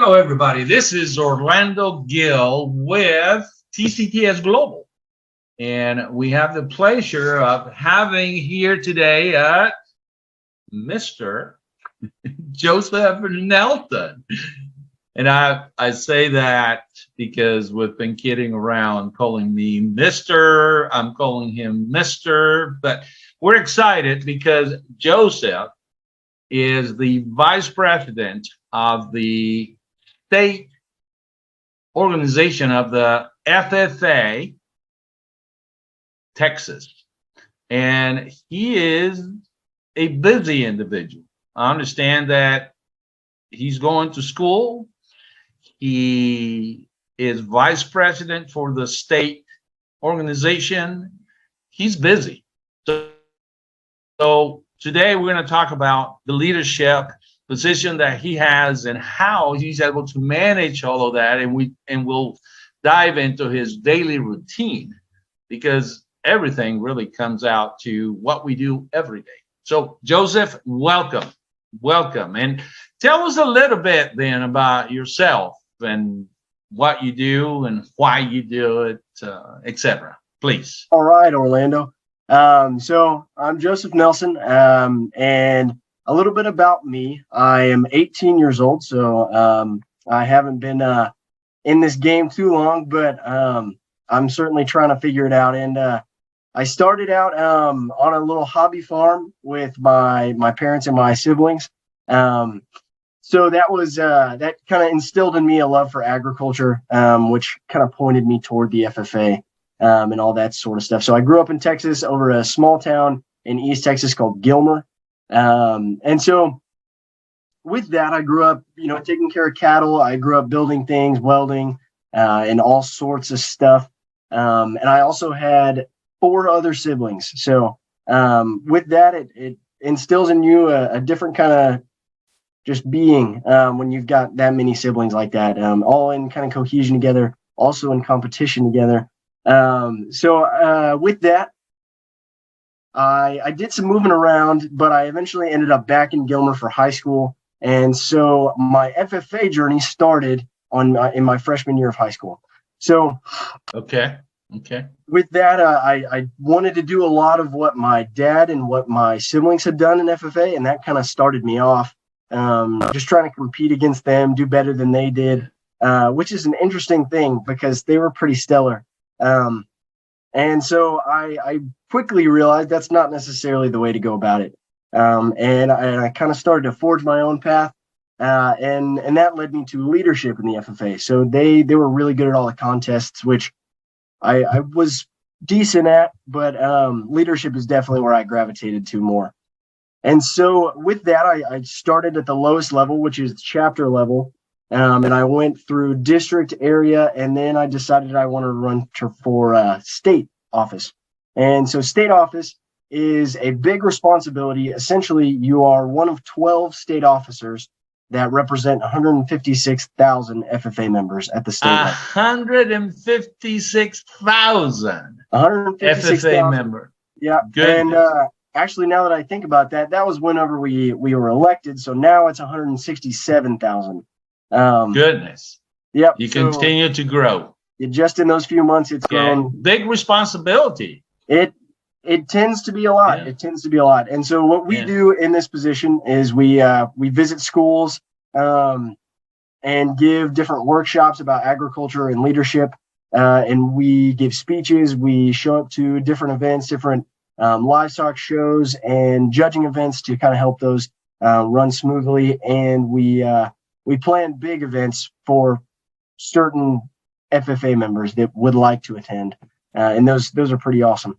Hello, everybody. This is Orlando Gill with TCTS Global. And we have the pleasure of having here today Mr. Joseph Nelson. And I say that because we've been kidding around calling me Mr. I'm calling him Mr. But we're excited because Joseph is the vice president of the state organization of the FFA, Texas. And he is a busy individual. I understand that he's going to school. He is vice president for the state organization. He's busy. So today we're going to talk about the leadership position that he has and how he's able to manage all of that, and we'll dive into his daily routine, because everything really comes out to what we do every day. So Joseph, welcome, and tell us a little bit then about yourself and what you do and why you do it, etc. Please. All right, Orlando. So I'm Joseph Nelson, and a little bit about me. I am 18 years old, so I haven't been in this game too long, but I'm certainly trying to figure it out. And I started out on a little hobby farm with my parents and my siblings. So that was that kind of instilled in me a love for agriculture, which kind of pointed me toward the FFA and all that sort of stuff. So I grew up in Texas, over a small town in East Texas called Gilmer. And so with that, I grew up, taking care of cattle. I grew up building things, welding, and all sorts of stuff. And I also had 4 other siblings. So with that, it instills in you a different kind of just being when you've got that many siblings like that, all in kind of cohesion together, also in competition together. So with that, I did some moving around, but I eventually ended up back in Gilmer for high school. And so my FFA journey started in my freshman year of high school. So Okay. With that, I wanted to do a lot of what my dad and what my siblings had done in FFA, and that kind of started me off, just trying to compete against them, do better than they did, which is an interesting thing because they were pretty stellar. And so I quickly realized that's not necessarily the way to go about it. And I kind of started to forge my own path. And that led me to leadership in the FFA. So they were really good at all the contests, which I was decent at, but leadership is definitely where I gravitated to more. And so with that, I started at the lowest level, which is chapter level. And I went through district, area, and then I decided I wanted to run for state office. And so state office is a big responsibility. Essentially, you are one of 12 state officers that represent 156,000 FFA members at the state level. 156,000 FFA members. Yeah. Goodness. And actually, now that I think about that, that was whenever we were elected. So now it's 167,000. Goodness. Yep. You continue to grow. Just in those few months, it's grown. Big responsibility. It tends to be a lot. Yeah. It tends to be a lot. And so what we do in this position is we visit schools and give different workshops about agriculture and leadership. And we give speeches. We show up to different events, different livestock shows and judging events to kind of help those run smoothly. And we plan big events for certain FFA members that would like to attend. And those are pretty awesome.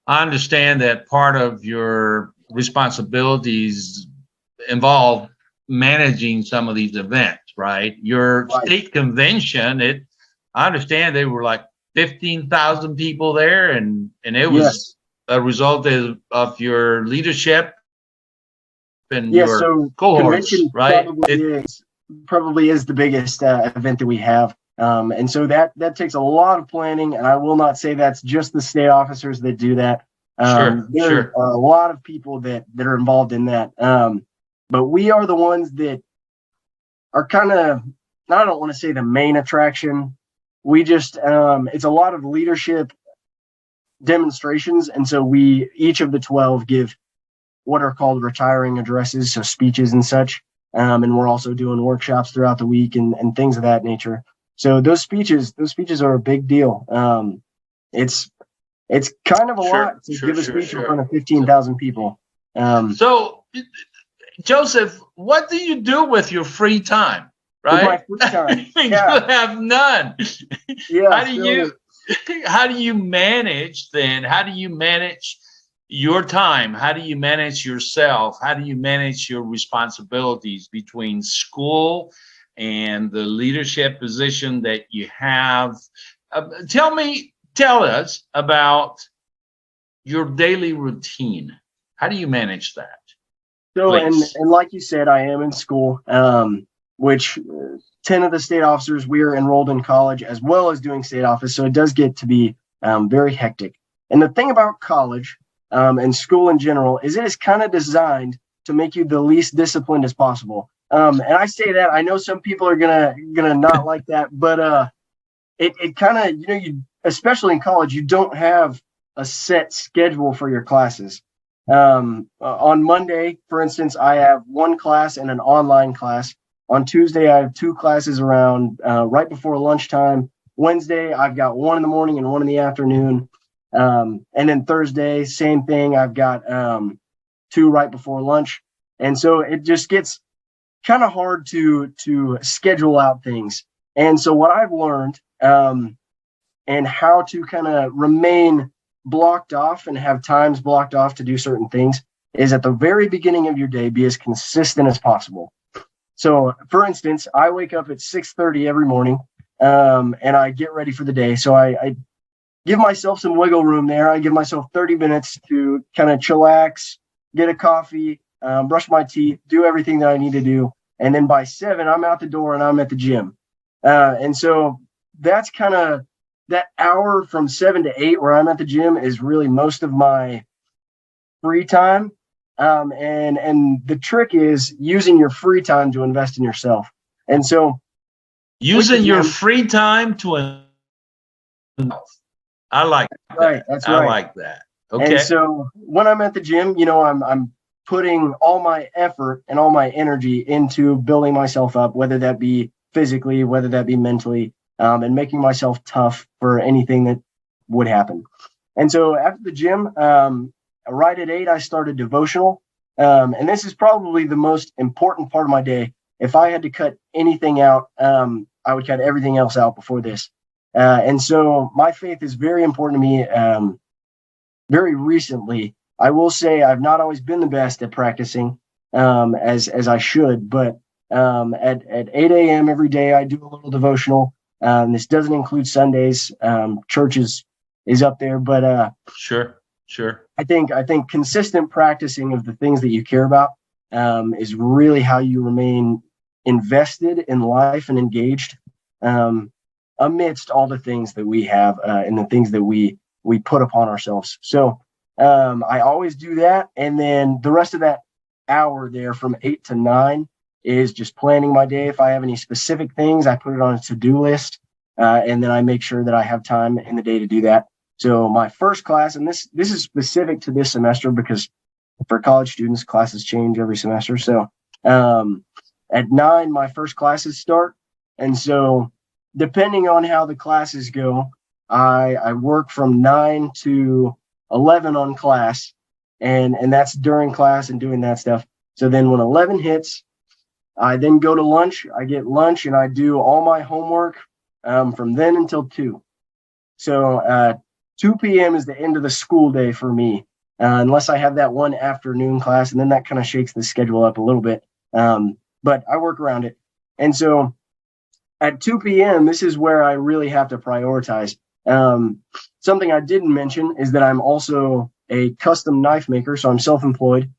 I understand that part of your responsibilities involve managing some of these events, right? Your state convention, I understand they were like 15,000 people there, and it was a result of your leadership and your cohorts, right? Probably is the biggest event that we have. And so that takes a lot of planning, and I will not say that's just the state officers that do that. There are a lot of people that are involved in that. But we are the ones that are kind of, I don't want to say the main attraction. We just, it's a lot of leadership demonstrations. And so each of the 12 give what are called retiring addresses, so speeches and such. And we're also doing workshops throughout the week and things of that nature. So those speeches are a big deal. It's kind of a lot to give a speech in front of 15,000 people. So, Joseph, what do you do with your free time? Right? With my free time. You have none. Yeah. How do you manage then? How do you manage your time? How do you manage yourself? How do you manage your responsibilities between school and the leadership position that you have? Tell us about your daily routine. How do you manage that? So, and like you said, I am in school, which 10 of the state officers, we are enrolled in college as well as doing state office. So it does get to be very hectic. And the thing about college and school in general is it is kind of designed to make you the least disciplined as possible. And I say that, I know some people are gonna not like that, but it kind of, you especially in college, you don't have a set schedule for your classes. On Monday, for instance, I have one class and an online class. On Tuesday, I have two classes around right before lunchtime. Wednesday, I've got one in the morning and one in the afternoon. And then Thursday, same thing. I've got two right before lunch. And so it just gets kind of hard to schedule out things. And so what I've learned and how to kind of remain blocked off and have times blocked off to do certain things is at the very beginning of your day, be as consistent as possible. So for instance, I wake up at 6:30 every morning and I get ready for the day. So I give myself some wiggle room there. I give myself 30 minutes to kind of chillax, get a coffee, brush my teeth, do everything that I need to do. And then by 7, I'm out the door and I'm at the gym. And so that's kind of that hour from 7 to 8 where I'm at the gym is really most of my free time. And the trick is using your free time to invest in yourself. And so using your free time to I like that. Right, that's right. I like that. Okay. And so when I'm at the gym, I'm putting all my effort and all my energy into building myself up, whether that be physically, whether that be mentally, and making myself tough for anything that would happen. And so after the gym, right at 8, I started devotional. And this is probably the most important part of my day. If I had to cut anything out, I would cut everything else out before this. And so my faith is very important to me. Very recently, I will say I've not always been the best at practicing as I should, but at 8 a.m. every day, I do a little devotional. This doesn't include Sundays. Church is up there, but sure. I think consistent practicing of the things that you care about is really how you remain invested in life and engaged amidst all the things that we have and the things that we put upon ourselves. So I always do that, and then the rest of that hour there from 8 to 9 is just planning my day. If I have any specific things, I put it on a to-do list, and then I make sure that I have time in the day to do that. So my first class, and this is specific to this semester because for college students, classes change every semester. So at 9, my first classes start. And so depending on how the classes go, I work from 9 to 11 on class, and that's during class and doing that stuff. So then when 11 hits, I then go to lunch. I get lunch and I do all my homework from then until 2. So 2 p.m. is the end of the school day for me, unless I have that one afternoon class, and then that kind of shakes the schedule up a little bit. But I work around it. And so at 2 p.m., this is where I really have to prioritize. Something I didn't mention is that I'm also a custom knife maker, so I'm self-employed.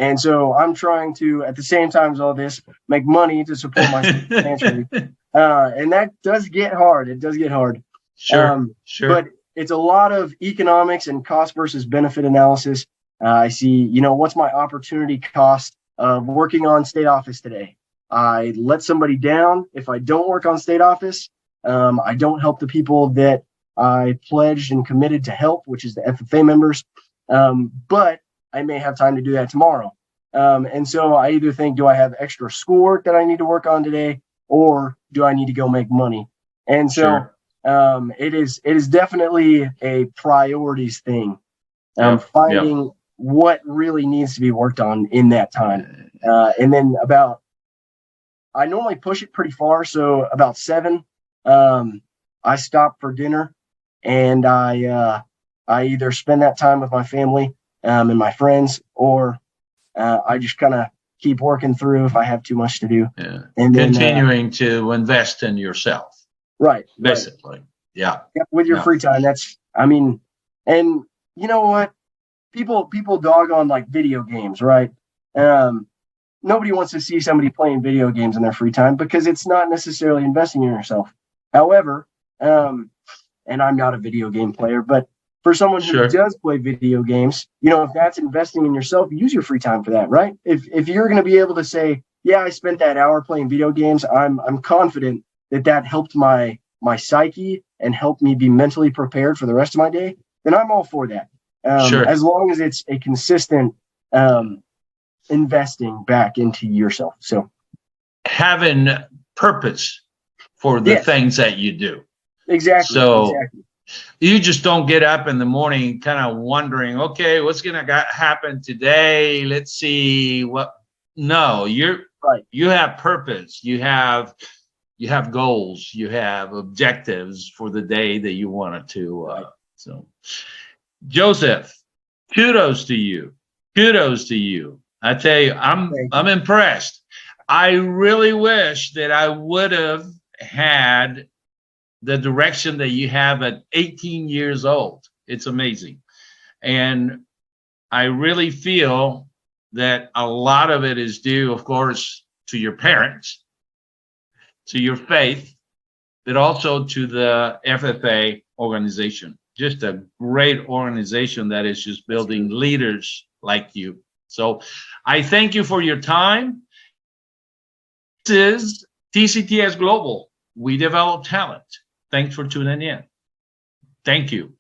And so I'm trying to, at the same time as all this, make money to support myself financially. And that does get hard. It does get hard. Sure. But it's a lot of economics and cost versus benefit analysis. I see, what's my opportunity cost of working on state office today? I let somebody down if I don't work on state office. I don't help the people that I pledged and committed to help, which is the FFA members. But I may have time to do that tomorrow. And so I either think, do I have extra schoolwork that I need to work on today, or do I need to go make money? And so it is definitely a priorities thing. Finding what really needs to be worked on in that time. And then I normally push it pretty far. So about 7, I stop for dinner, and I either spend that time with my family and my friends, or I just kind of keep working through if I have too much to do. Yeah. And then, continuing to invest in yourself. Right. Basically. Right. Yeah. With your free time. And you know what? People dog on like video games, right? Nobody wants to see somebody playing video games in their free time because it's not necessarily investing in yourself. However, and I'm not a video game player, but for someone who does play video games, if that's investing in yourself, use your free time for that, right? If you're going to be able to say, yeah, I spent that hour playing video games, I'm confident that helped my psyche and helped me be mentally prepared for the rest of my day, then I'm all for that. As long as it's a consistent investing back into yourself. So having purpose for the things that you do. Exactly. So you just don't get up in the morning kind of wondering, okay, what's going to happen today? Let's see what. No, you have purpose. You have goals. You have objectives for the day that you wanted to. So Joseph, kudos to you. Kudos to you. I tell you, I'm impressed. I really wish that I would have had the direction that you have at 18 years old. It's amazing. And I really feel that a lot of it is due, of course, to your parents, to your faith, but also to the FFA organization. Just a great organization that is just building leaders like you. So I thank you for your time. This is TCTS Global. We develop talent. Thanks for tuning in. Thank you.